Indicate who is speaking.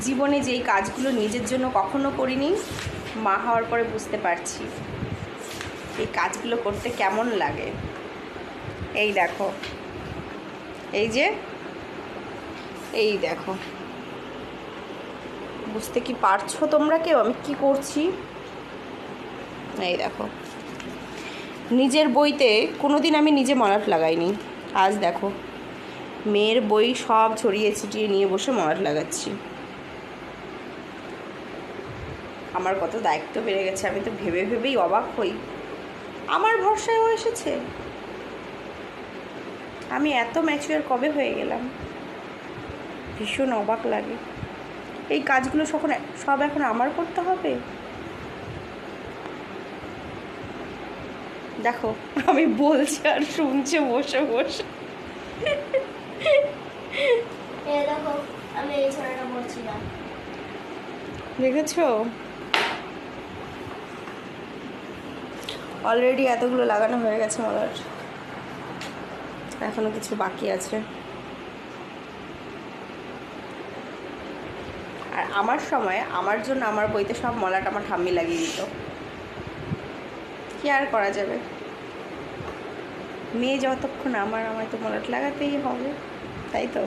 Speaker 1: জীবনে যেই কাজগুলো নিজের জন্য কখনো করিনি, মা হওয়ার পরে বুঝতে পারছি এই কাজগুলো করতে কেমন লাগে। এই দেখো, এই দেখো, বুঝতে কি পারছো তোমরা কেউ আমি কি করছি? এই দেখো, নিজের বইতে কোনোদিন আমি নিজে মলাট লাগাইনি। আজ দেখো মেয়ের বই সব ছড়িয়ে ছিটিয়ে নিয়ে বসে মলাট লাগাচ্ছি। আমার কত দায়িত্ব বেড়ে গেছে, আমি তো ভেবে ভেবেই অবাক হই। আমার ভরসায়ও এসেছে, আমি এত ম্যাচিওর কবে হয়ে গেলাম, ভীষণ অবাক লাগে। এই কাজগুলো সব এখন আমার করতে হবে। দেখো আমি বলছি আর শুনছে বসে বসে।
Speaker 2: দেখো আমি এই ছড়াটা বলছিলাম,
Speaker 1: দেখেছো? অলরেডি এতগুলো লাগানো হয়ে গেছে মলাট, এখনো কিছু বাকি আছে। আর আমার সময় আমার জন্য আমার বইতে সব মলাট আমার ঠাম্মি লাগিয়ে দিত। কি আর করা যাবে, মেয়ে যতক্ষণ আমায় তো মলাট লাগাতেই হবে, তাই তো।